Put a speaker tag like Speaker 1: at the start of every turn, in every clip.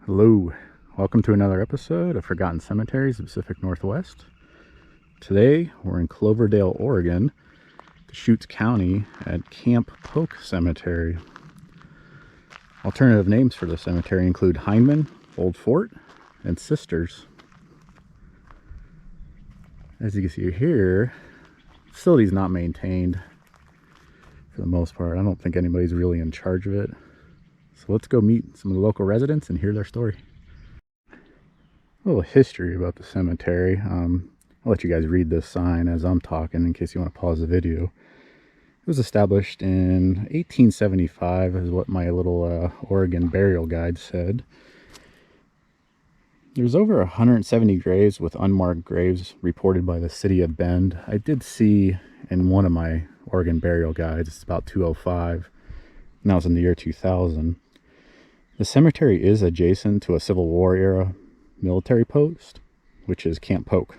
Speaker 1: Hello, welcome to another episode of Forgotten Cemeteries of the Pacific Northwest. Today we're in Cloverdale, Oregon, Deschutes County at Camp Polk Cemetery. Alternative names for the cemetery include Hindman, Old Fort, and Sisters. As you can see here, the facility is not maintained for the most part. I don't think anybody's really in charge of it. So let's go meet some of the local residents and hear their story. A little history about the cemetery. I'll let you guys read this sign as I'm talking in case you want to pause the video. It was established in 1875 is what my little Oregon burial guide said. There's over 170 graves with unmarked graves reported by the city of Bend. I did see in one of my Oregon burial guides, it's about 205, and that was in the year 2000. The cemetery is adjacent to a Civil War era military post, which is Camp Polk.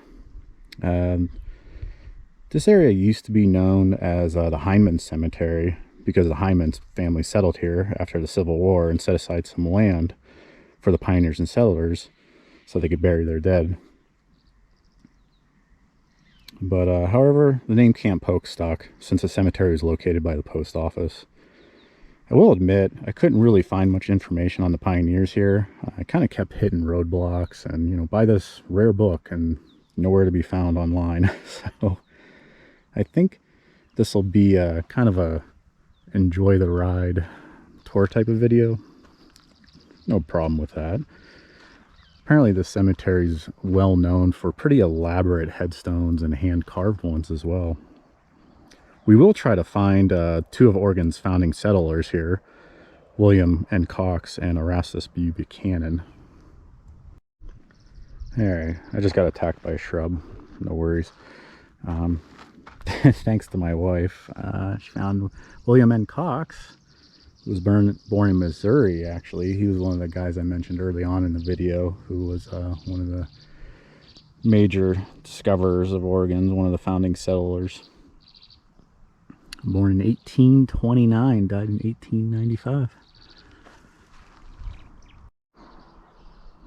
Speaker 1: This area used to be known as the Hindman Cemetery because the Hindman family settled here after the Civil War and set aside some land for the pioneers and settlers so they could bury their dead. But however, the name Camp Polk stuck since the cemetery is located by the post office. I will admit, I couldn't really find much information on the pioneers here. I kind of kept hitting roadblocks and, buy this rare book and nowhere to be found online. So I think this will be kind of a enjoy the ride tour type of video. No problem with that. Apparently the cemetery is well known for pretty elaborate headstones and hand-carved ones as well. We will try to find two of Oregon's founding settlers here, William N. Cox and Erastus P. Buchanan. Alright, I just got attacked by a shrub. No worries. Thanks to my wife, she found William N. Cox, who was born in Missouri, actually. He was one of the guys I mentioned early on in the video, who was one of the major discoverers of Oregon, one of the founding settlers. Born in 1829, died in 1895.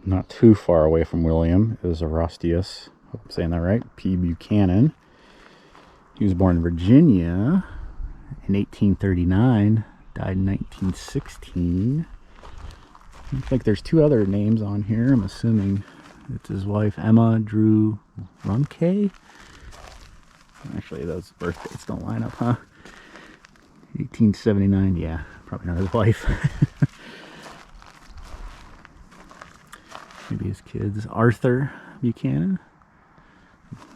Speaker 1: Not too far away from William is Erastus, hope I'm saying that right, P. Buchanan. He was born in Virginia in 1839, died in 1916. Looks like there's two other names on here. I'm assuming it's his wife, Emma Drew Runke. Actually, those birth dates don't line up, huh? 1879, yeah, probably not his wife. Maybe his kids. Arthur Buchanan.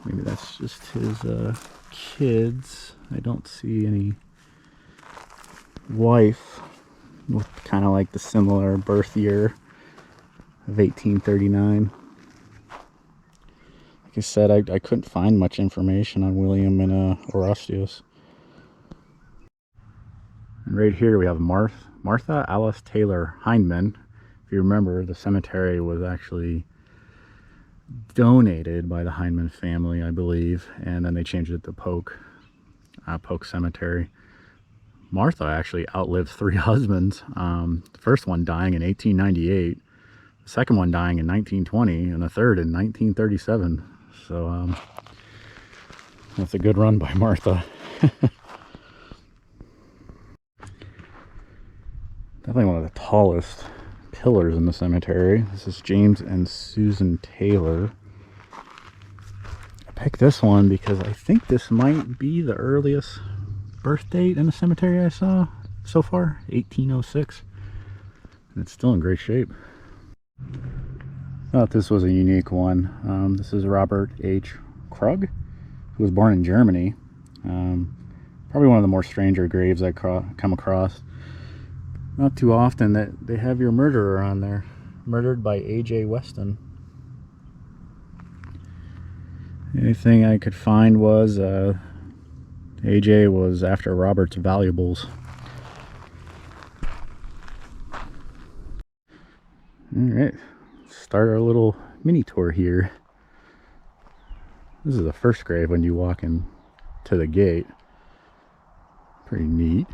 Speaker 1: Maybe that's just his kids. I don't see any wife with kind of like the similar birth year of 1839. Like I said, I couldn't find much information on William and Erastus. And right here we have Martha Alice Taylor Hindman. If you remember, the cemetery was actually donated by the Hindman family, I believe, and then they changed it to Polk Cemetery. Martha actually outlived 3 husbands. The first one dying in 1898, the second one dying in 1920, and the third in 1937. So that's a good run by Martha. Definitely one of the tallest pillars in the cemetery. This is James and Susan Taylor. I picked this one because I think this might be the earliest birth date in the cemetery I saw so far, 1806. And it's still in great shape. I thought this was a unique one. This is Robert H. Krug, who was born in Germany. Probably one of the more stranger graves I come across. Not too often that they have your murderer on there. Murdered by A.J. Weston. Anything I could find was A.J. was after Robert's valuables. Alright, start our little mini tour here. This is the first grave when you walk in to the gate. Pretty neat.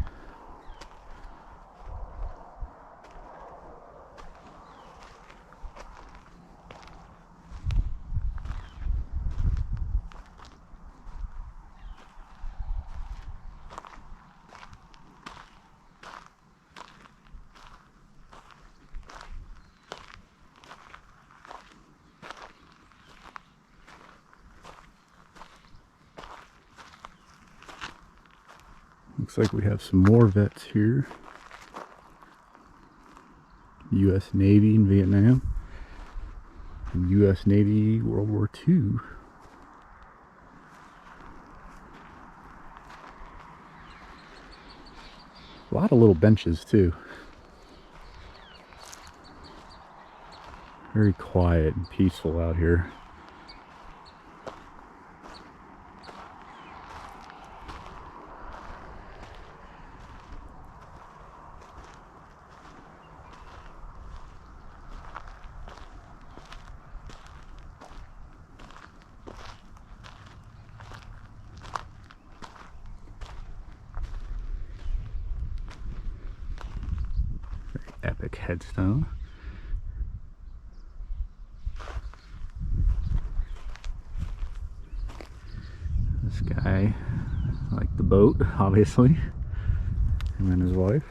Speaker 1: Looks like we have some more vets here. U.S. Navy in Vietnam. And U.S. Navy World War II. A lot of little benches too. Very quiet and peaceful out here. Epic headstone. This guy liked the boat, obviously. Him and his wife.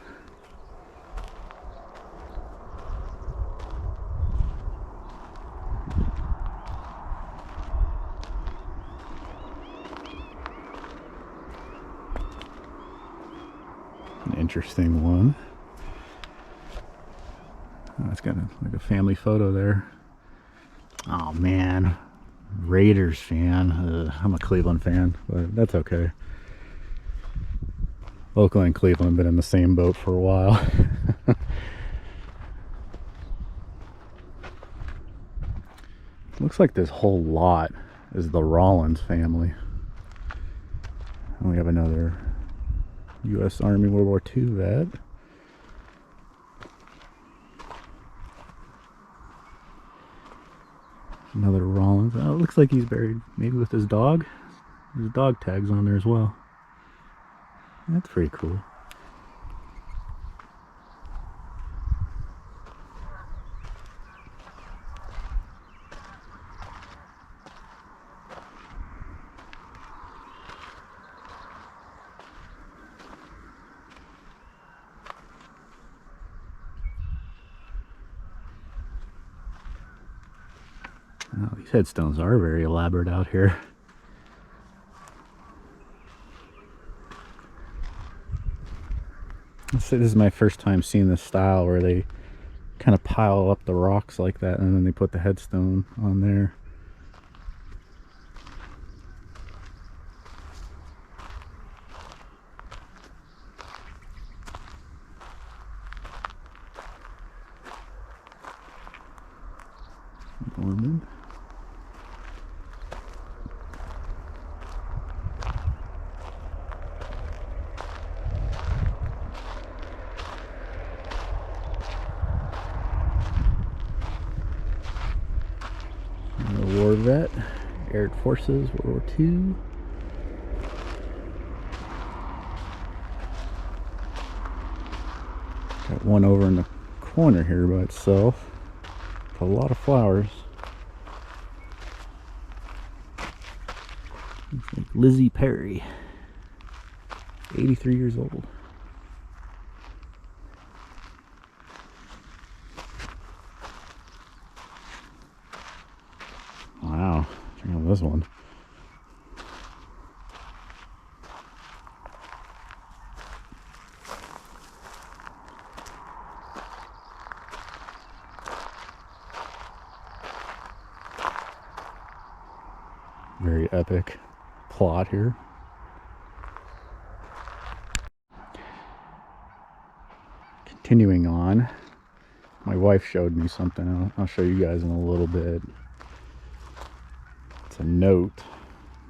Speaker 1: An interesting one. Oh, it's got like a family photo there. Oh man, Raiders fan. I'm a Cleveland fan, but that's okay. Oakland and Cleveland have been in the same boat for a while. Looks like this whole lot is the Rollins family. And we have another U.S. Army World War II vet. Another Rollins. Oh, it looks like he's buried maybe with his dog. There's dog tags on there as well. That's pretty cool. Oh, these headstones are very elaborate out here. Let's say this is my first time seeing this style where they kind of pile up the rocks like that and then they put the headstone on there. Norman. War vet, Air Forces, World War II. Got one over in the corner here by itself. A lot of flowers. Looks like Lizzie Perry, 83 years old. Wow, check out this one. Very epic plot here. Continuing on, my wife showed me something. I'll show you guys in a little bit. It's a note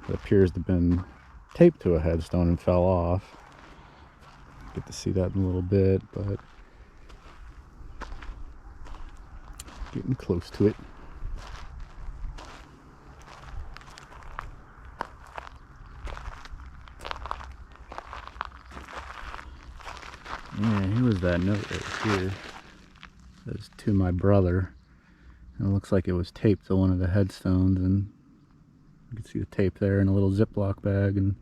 Speaker 1: that appears to have been taped to a headstone and fell off. Get to see that in a little bit, but getting close to it. Yeah, here was that note right here. It says, "To my brother." And it looks like it was taped to one of the headstones, and you can see the tape there in a little Ziploc bag, and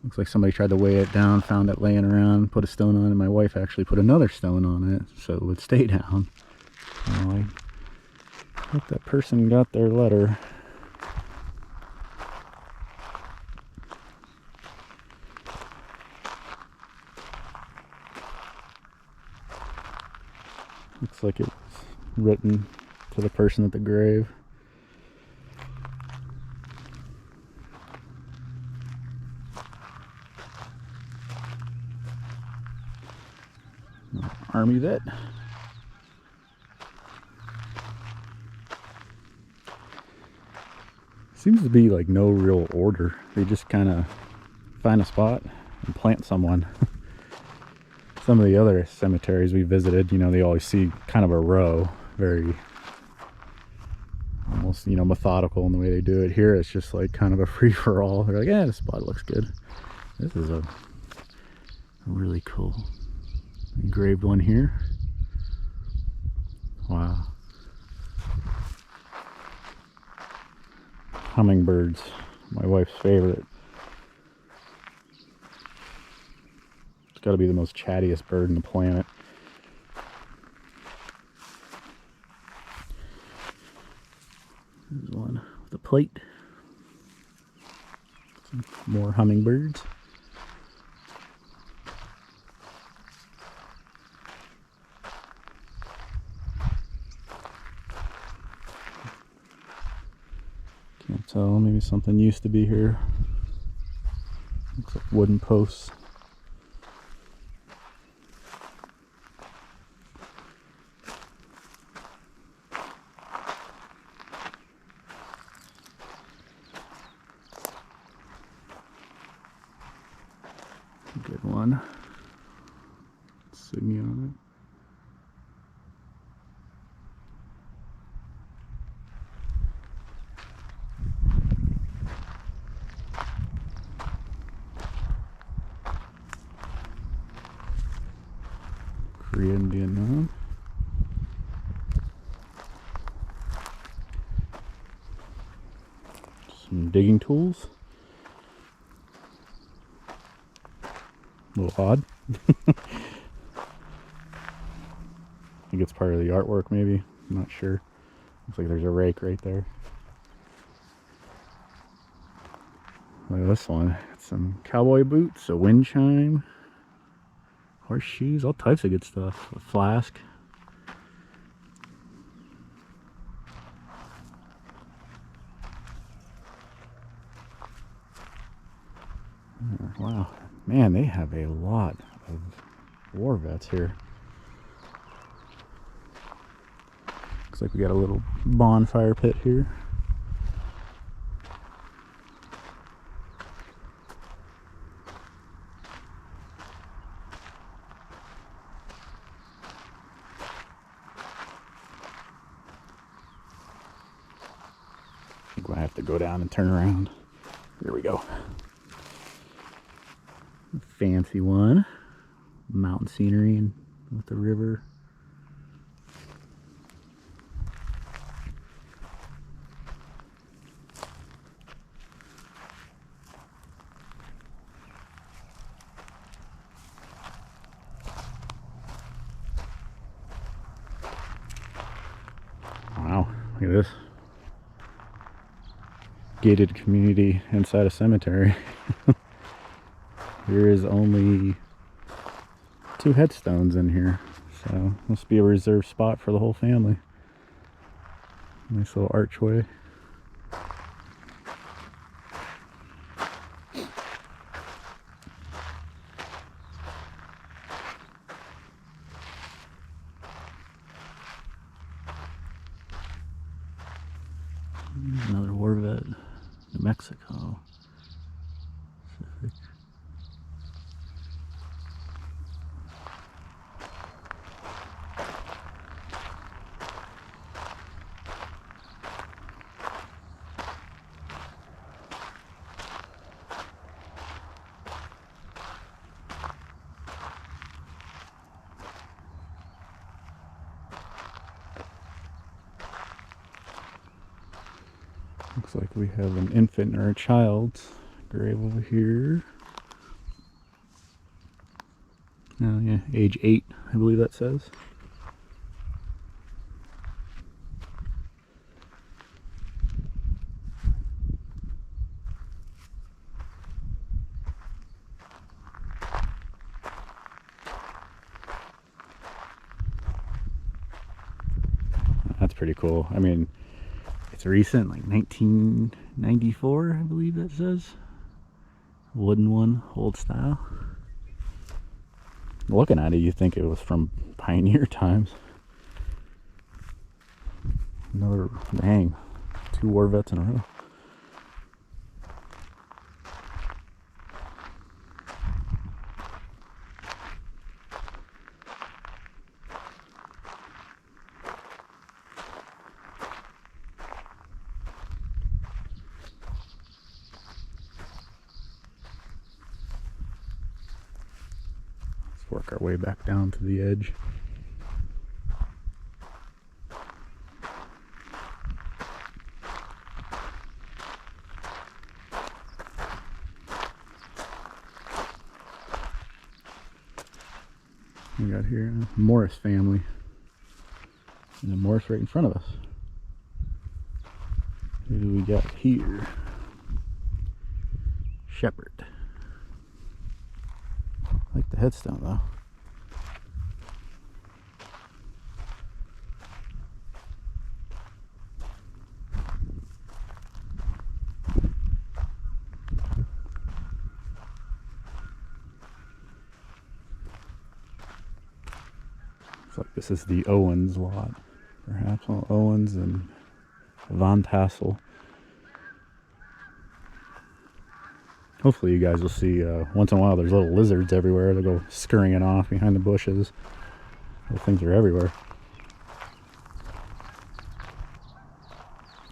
Speaker 1: looks like somebody tried to weigh it down, found it laying around, put a stone on it, and my wife actually put another stone on it so it would stay down. Well, I hope that person got their letter. Looks like it's written to the person at the grave. Army vet. Seems to be like no real order. They just kind of find a spot and plant someone. Some of the other cemeteries we visited, you know, they always see kind of a row, very almost, you know, methodical in the way they do it. Here it's just like kind of a free-for-all. They're like, yeah, this spot looks good. This is a really cool engraved one here. Wow. Hummingbirds, my wife's favorite. It's got to be the most chattiest bird on the planet. There's one with a plate. Some more hummingbirds. Can't tell, maybe something used to be here. Looks like wooden posts. Good one. Insignia on it. Korea and Vietnam. Some digging tools. A little odd. I think it's part of the artwork, maybe. I'm not sure. Looks like there's a rake right there. Look at this one. It's some cowboy boots, a wind chime, horseshoes, all types of good stuff. A flask. Wow. Man, they have a lot of war vets here. Looks like we got a little bonfire pit here. I think I have to go down and turn around. Here we go. Fancy one. Mountain scenery and with the river. Wow, look at this. Gated community inside a cemetery. There is only 2 headstones in here, so must be a reserved spot for the whole family. Nice little archway. Another war vet, New Mexico. Pacific. Looks like we have an infant or a child's grave over here. Oh yeah, age 8, I believe that says. That's pretty cool. I mean, it's recent, like 1994, I believe that says. Wooden one, old style. Looking at it, you think it was from pioneer times. Another, dang, 2 war vets in a row. Work our way back down to the edge. We got here a Morris family. And a Morris right in front of us. Who do we got here? Shepherd. I like the headstone though. Looks like this is the Owens lot, perhaps. Well, Owens and Von Tassel. Hopefully you guys will see once in a while there's little lizards everywhere. They'll go scurrying off behind the bushes. Those things are everywhere.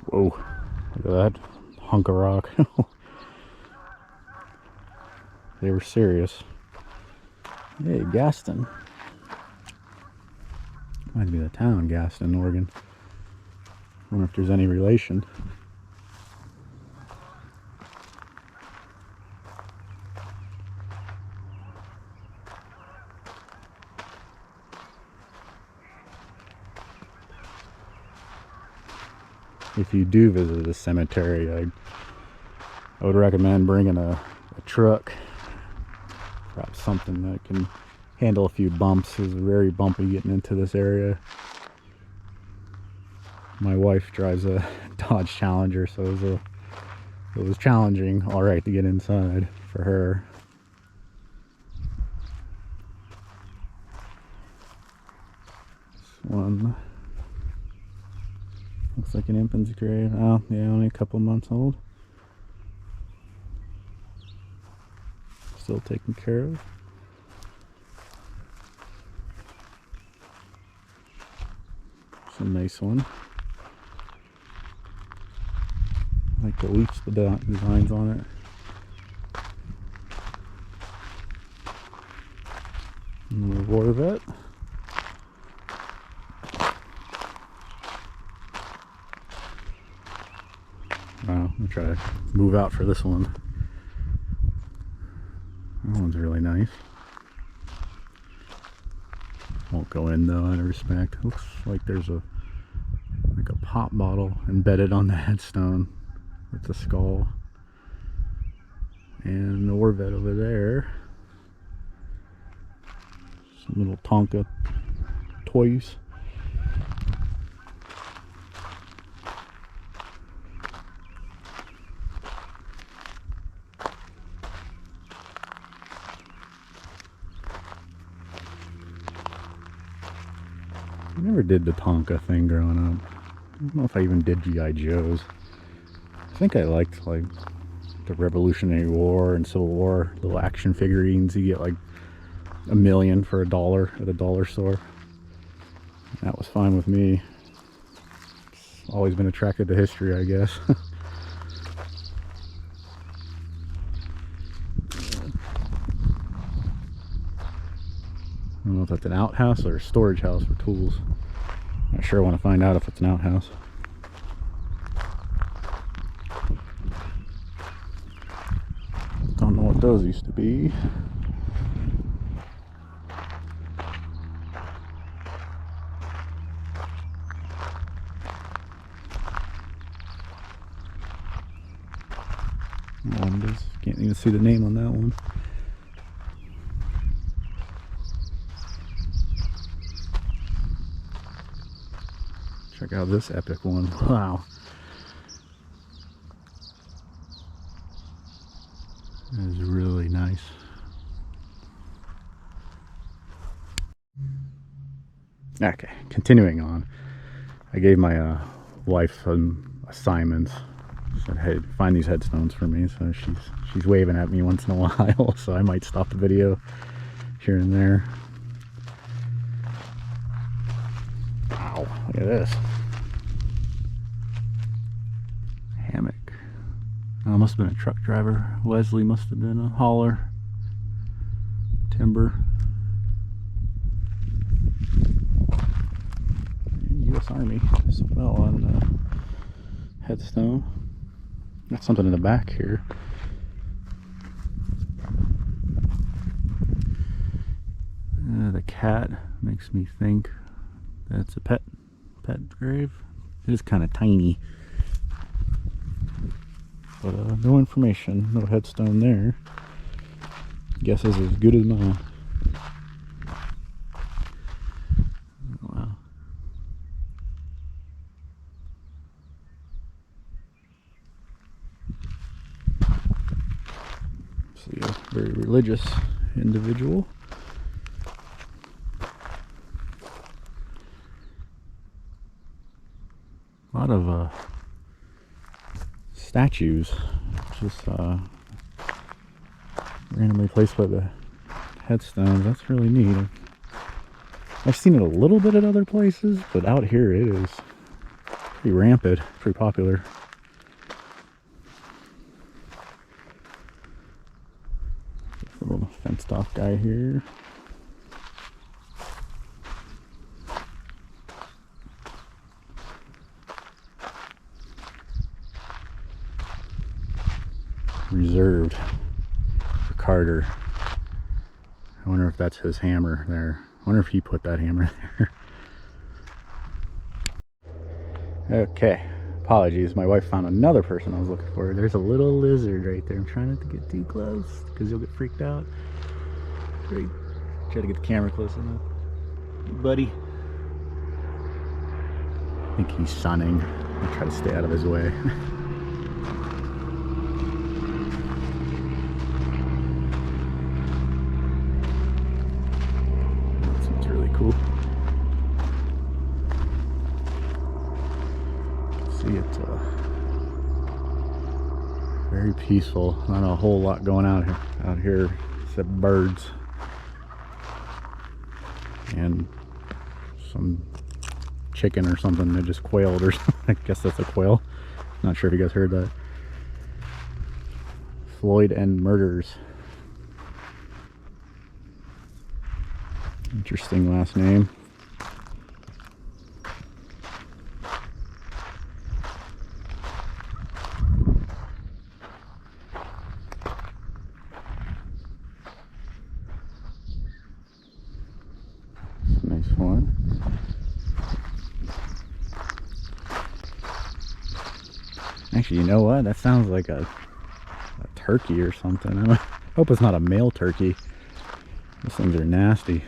Speaker 1: Whoa, look at that hunk of rock. They were serious. Hey, Gaston. Reminds me of the town, Gaston, Oregon. I wonder if there's any relation. If you do visit a cemetery, I would recommend bringing a truck, perhaps something that can handle a few bumps. It's very bumpy getting into this area. My wife drives a Dodge Challenger, so it was challenging, all right, to get inside for her. This one looks like an infant's grave. Oh, yeah, only a couple months old. Still taken care of. It's a nice one. I like the leech, the designs on it. Another war vet. Wow, I'll try to move out for this one. That one's really nice. Won't go in though, out of respect. Looks like there's a pop bottle embedded on the headstone with the skull. And the war vet over there. Some little Tonka toys. I never did the Tonka thing growing up. I don't know if I even did G.I. Joes. I think I liked like the Revolutionary War and Civil War little action figurines. You get like $1 million for $1 at a dollar store. That was fine with me. It's always been attracted to history, I guess. I don't know if that's an outhouse or a storage house for tools. Not sure. I want to find out if it's an outhouse. Don't know what those used to be. Can't even see the name on that one. Check out this epic one. Wow. That is really nice. Okay, continuing on. I gave my wife some assignments. Said, hey, find these headstones for me. So she's waving at me once in a while, so I might stop the video here and there. Wow, look at this. Hammock. Oh, must have been a truck driver. Wesley must have been a hauler. Timber. U.S. Army as well on the headstone. Got something in the back here. The cat makes me think that's a pet grave. It is kind of tiny, but no information, no headstone there. Guess is as good as mine. Wow. See, a very religious individual. A lot of statues just randomly placed by the headstones. That's really neat. I've seen it a little bit at other places, but out here it is pretty rampant, pretty popular. This little fenced off guy here. Reserved for Carter. I wonder if that's his hammer there. I wonder if he put that hammer there. Okay, apologies. My wife found another person I was looking for. There's a little lizard right there. I'm trying not to get too close because you'll get freaked out. Great. Try to get the camera close enough. Hey, buddy. I think he's sunning. I'll try to stay out of his way. Cool. See, it's very peaceful. Not a whole lot going on out here except birds and some chicken or something that just quailed or something. I guess that's a quail. Not sure if you guys heard that. Floyd and Murders. Interesting last name. Nice one. Actually, you know what? That sounds like a turkey or something. I hope it's not a male turkey. Those things are nasty.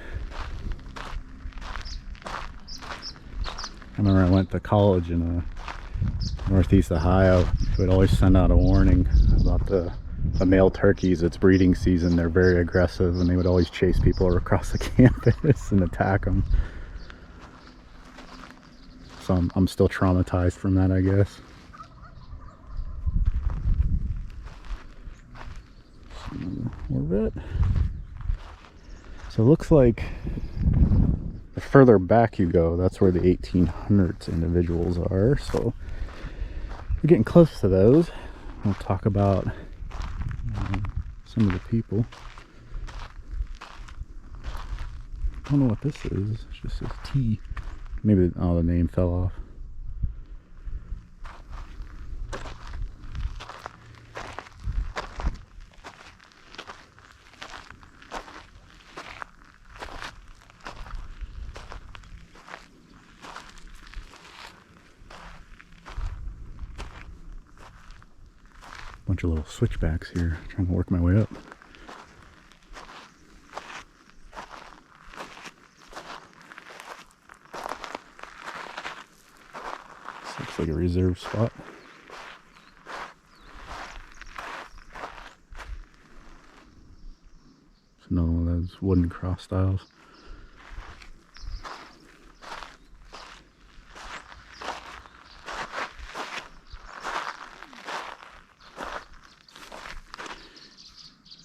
Speaker 1: I remember I went to college in Northeast Ohio. They would always send out a warning about the male turkeys. It's breeding season. They're very aggressive, and they would always chase people across the campus and attack them. So I'm still traumatized from that, I guess. More of it. So it looks like the further back you go, that's where the 1800s individuals are. So we're getting close to those. We'll talk about some of the people. I don't know what this is. It just says T. Maybe the name fell off. Bunch of little switchbacks here, trying to work my way up. Looks like a reserve spot. It's another one of those wooden cross styles.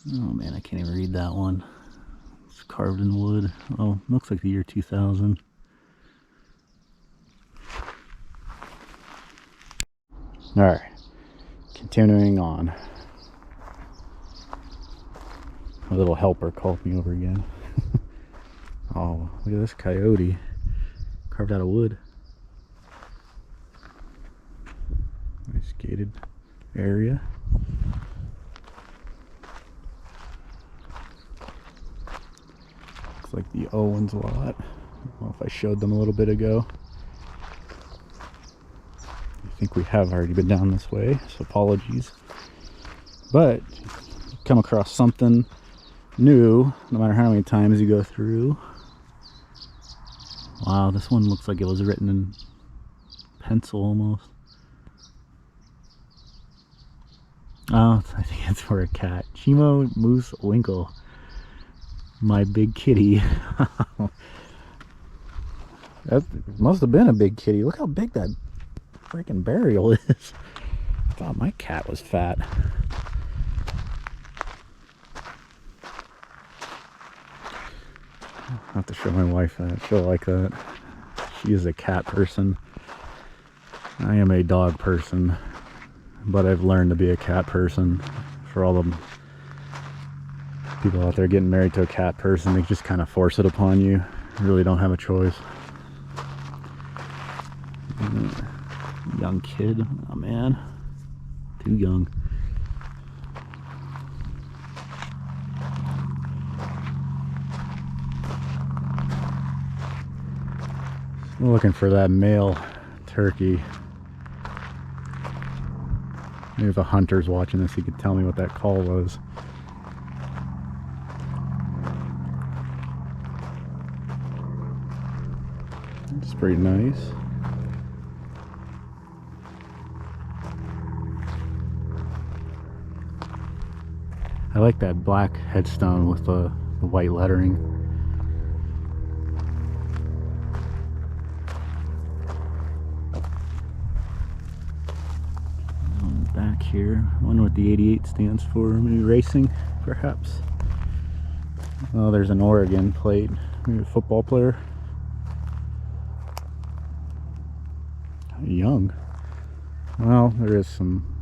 Speaker 1: Oh man, I can't even read that one. It's carved in wood. Oh, looks like the year 2000. Alright, continuing on. My little helper called me over again. Oh, look at this coyote. Carved out of wood. Nice gated area. Looks like the Owens lot. I don't know if I showed them a little bit ago. I think we have already been down this way, so apologies. But you come across something new, no matter how many times you go through. Wow, this one looks like it was written in pencil almost. Oh, I think it's for a cat. Chimo Moose Winkle. My big kitty. That must have been a big kitty. Look how big that freaking burial is. I thought my cat was fat. I'll have to show my wife that. She'll like that. She is a cat person. I am a dog person, but I've learned to be a cat person. For all the people out there getting married to a cat person, they just kind of force it upon you. You really don't have a choice. Young kid. Oh man, too young. I'm looking for that male turkey. Maybe if a hunter's watching this, he could tell me what that call was. It's pretty nice. I like that black headstone with the white lettering. Back here, I wonder what the 88 stands for. Maybe racing, perhaps. Oh, there's an Oregon plate. Maybe a football player. Young. Well, there is some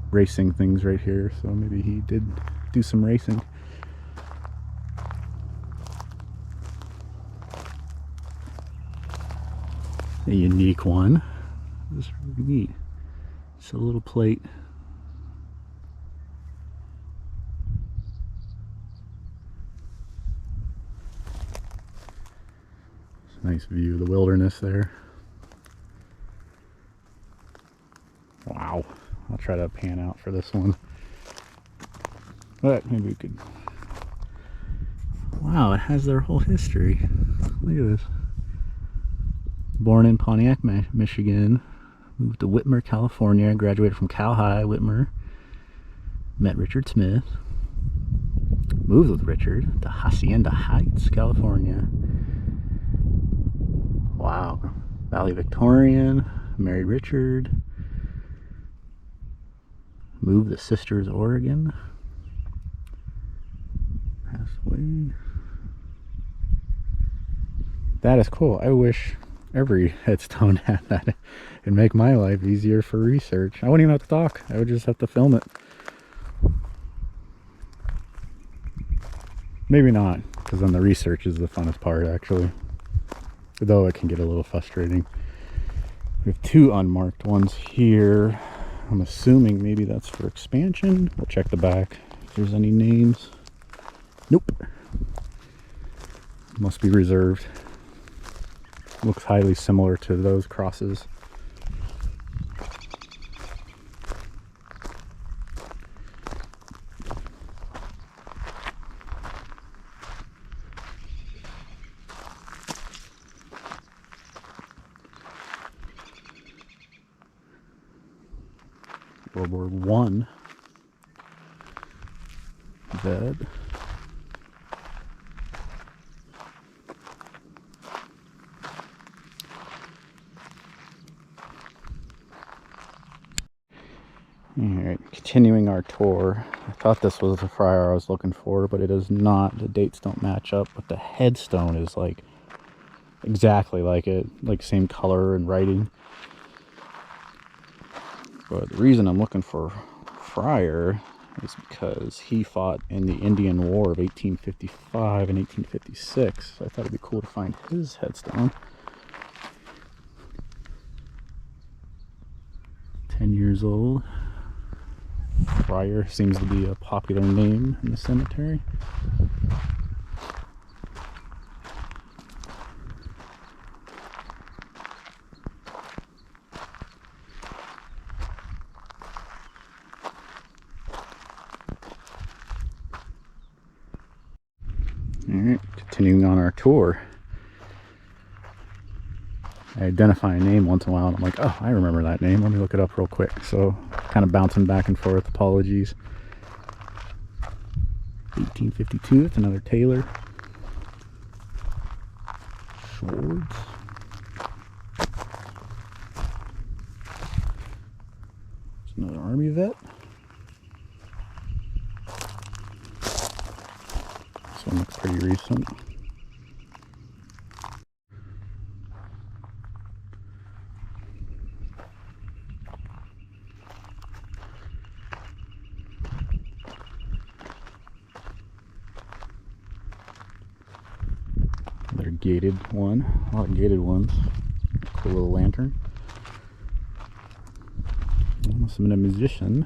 Speaker 1: racing things right here, so maybe he did do some racing. A unique one. This is really neat. It's a little plate. It's a nice view of the wilderness there. Wow. I'll try to pan out for this one. But maybe we could... Wow, it has their whole history. Look at this. Born in Pontiac, Michigan. Moved to Whitmer, California. Graduated from Cal High, Whitmer. Met Richard Smith. Moved with Richard to Hacienda Heights, California. Wow. Valley Victorian. Married Richard. Moved to Sisters, Oregon. Passed away. That is cool. I wish every headstone had that. It'd make my life easier for research. I wouldn't even have to talk. I would just have to film it. Maybe not, because then the research is the funnest part, actually. Though it can get a little frustrating. We have two unmarked ones here. I'm assuming maybe that's for expansion. We'll check the back if there's any names. Nope. Must be reserved. Looks highly similar to those crosses. World War One vet. Alright, continuing our tour. I thought this was the friar I was looking for, but it is not. The dates don't match up, but the headstone is like exactly like it, like same color and writing. But the reason I'm looking for friar is because he fought in the Indian War of 1855 and 1856. So I thought it'd be cool to find his headstone. 10 years old. Friar seems to be a popular name in the cemetery. Alright, continuing on our tour. I identify a name once in a while and I'm like, oh, I remember that name. Let me look it up real quick. So, kind of bouncing back and forth. Apologies. 1852, it's another Taylor. Schwartz. It's another Army vet. This one looks pretty recent. Another gated one. A lot of gated ones. Cool little lantern. Must have been a musician.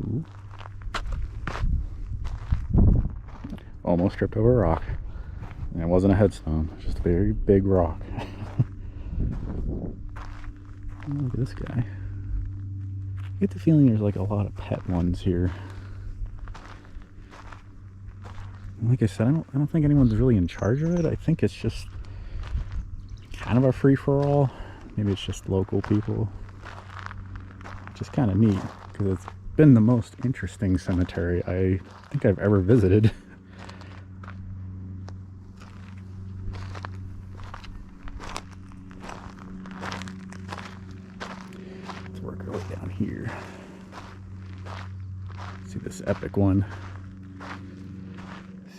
Speaker 1: Ooh. Almost tripped over a rock. And it wasn't a headstone, it was just a very big rock. Look at this guy. I get the feeling there's like a lot of pet ones here. Like I said, I don't think anyone's really in charge of it. I think it's just kind of a free-for-all. Maybe it's just local people. Just kind of neat, because it's been the most interesting cemetery I think I've ever visited. Let's work our way down here. See this epic one.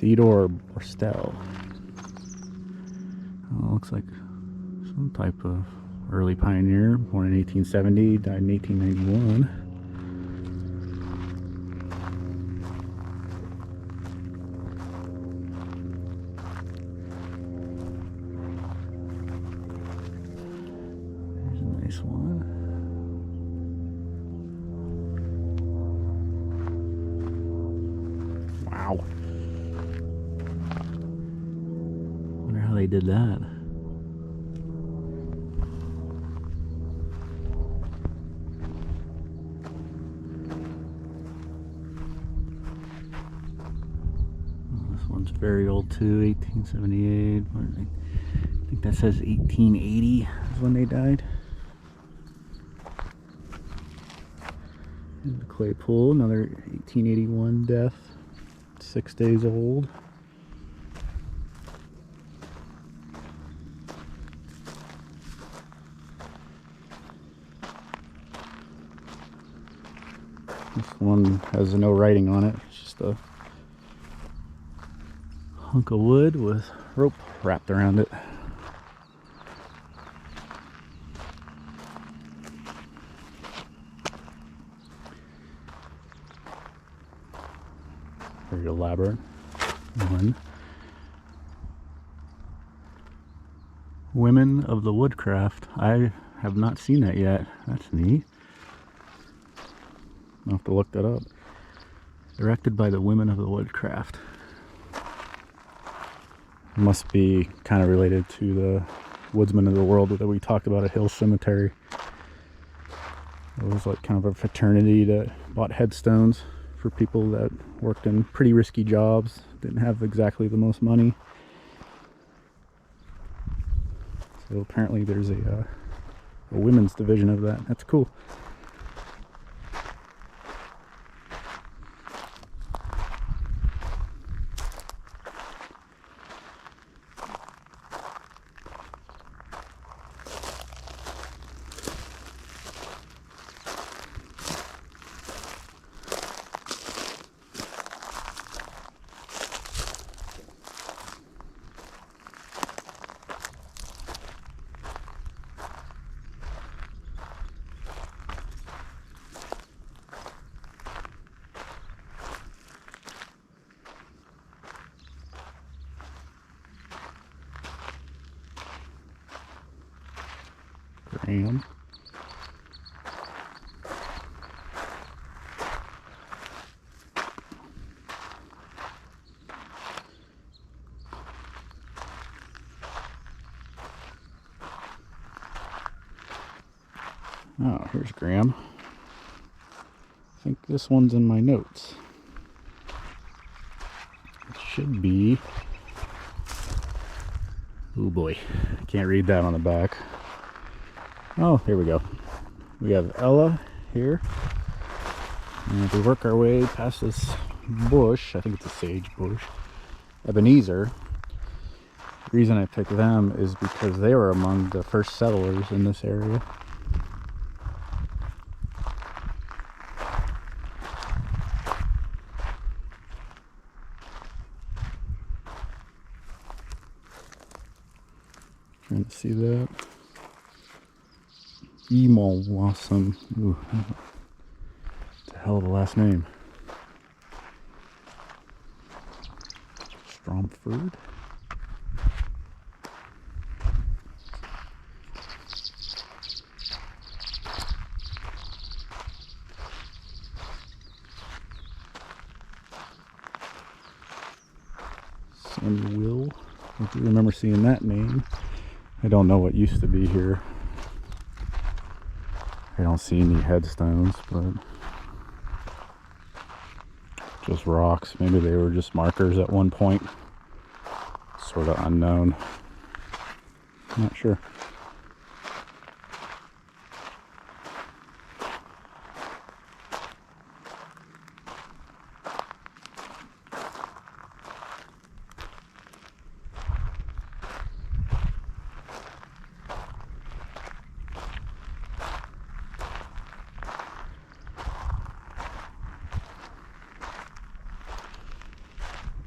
Speaker 1: Theodore Brustell. Oh, looks like some type of early pioneer, born in 1870, died in 1891. There's a nice one. Wow. Wonder how they did that. Very old too, 1878. I think that says 1880 is when they died. And the clay pool, another 1881 death, 6 days old. This one has no writing on it, it's just a hunk of wood with rope wrapped around it. Very elaborate one. Women of the Woodcraft. I have not seen that yet. That's neat. I'll have to look that up. Directed by the Women of the Woodcraft. Must be kind of related to the Woodsmen of the World that we talked about at Hill Cemetery. It was like kind of a fraternity that bought headstones for people that worked in pretty risky jobs, didn't have exactly the most money. So apparently there's a a women's division of that. That's cool. Graham. Oh, here's Graham. I think this one's in my notes. It should be... Oh boy, I can't read that on the back. Oh, here we go. We have Ella here. And if we work our way past this bush, I think it's a sage bush, Ebenezer. The reason I picked them is because they were among the first settlers in this area. Trying to see that. Emolwasum. Ooh, it's a hell of a last name. Stromford. Samuel. I do remember seeing that name. I don't know what used to be here. I don't see any headstones, but just rocks. Maybe they were just markers at one point. Sort of unknown. Not sure.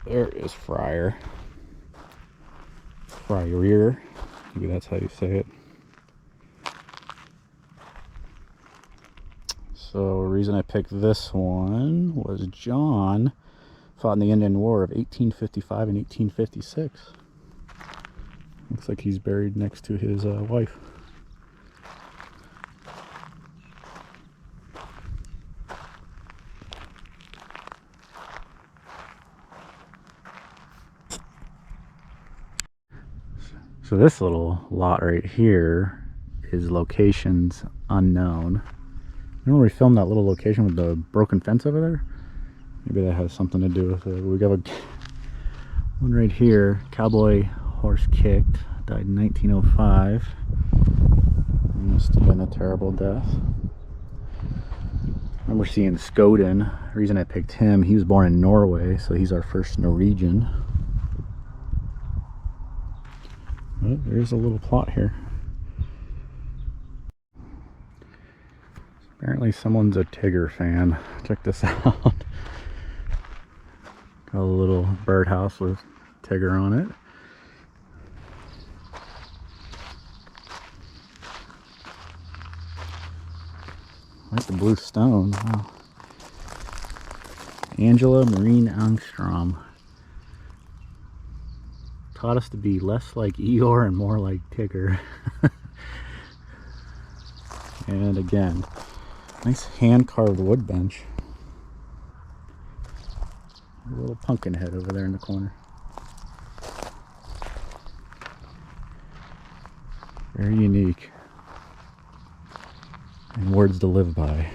Speaker 1: There is Friar. Friar. Maybe that's how you say it. So the reason I picked this one was John fought in the Indian War of 1855 and 1856. Looks like he's buried next to his wife. So this little lot right here is locations unknown. Remember we filmed that little location with the broken fence over there? Maybe that has something to do with it. We got one right here. Cowboy horse kicked. Died in 1905. Must have been a terrible death. I remember seeing Skoden. The reason I picked him, he was born in Norway, so he's our first Norwegian. Oh, there's a little plot here. Apparently someone's a Tigger fan. Check this out. Got a little birdhouse with Tigger on it. I like the blue stone. Wow. Angela Marine Angstrom. Taught us to be less like Eeyore and more like Tigger. And again, nice hand-carved wood bench. A little pumpkin head over there in the corner. Very unique. And words to live by.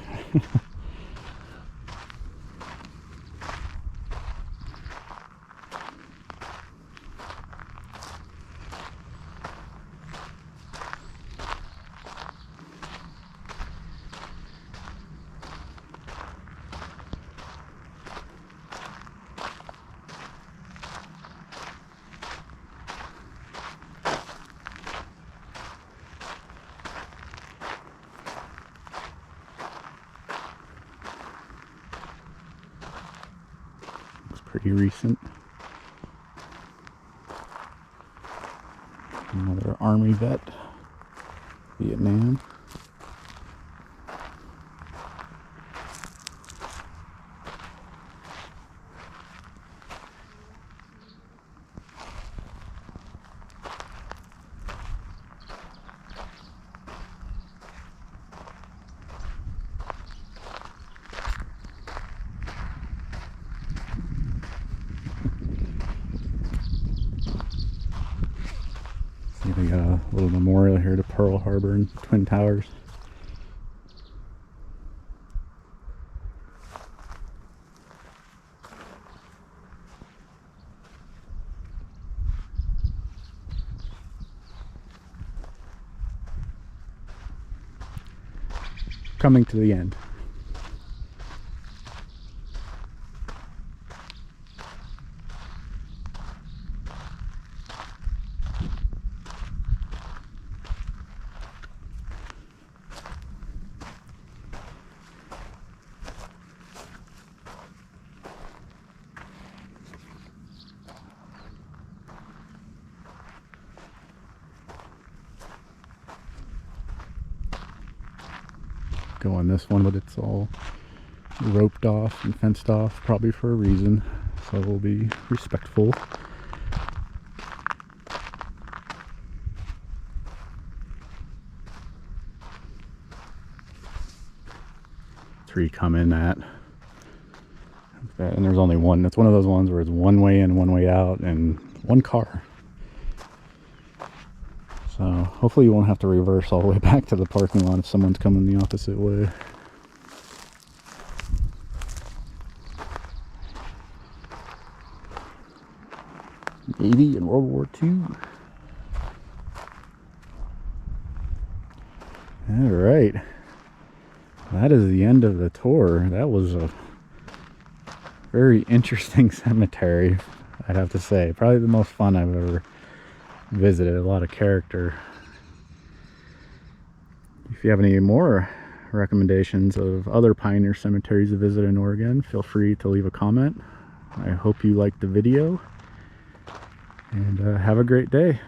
Speaker 1: Pretty recent. Another Army vet, Vietnam. We got a little memorial here to Pearl Harbor and Twin Towers. Coming to the end. Go on this one, but it's all roped off and fenced off, probably for a reason, so we'll be respectful. Three come in at, and there's only one. It's one of those ones where it's one way in, one way out, and one car. So hopefully you won't have to reverse all the way back to the parking lot if someone's coming the opposite way. Navy in World War II. Alright. That is the end of the tour. That was a very interesting cemetery, I'd have to say. Probably the most fun I've ever visited. A lot of character. If you have any more recommendations of other pioneer cemeteries to visit in Oregon, feel free to leave a comment. I hope you liked the video, and have a great day.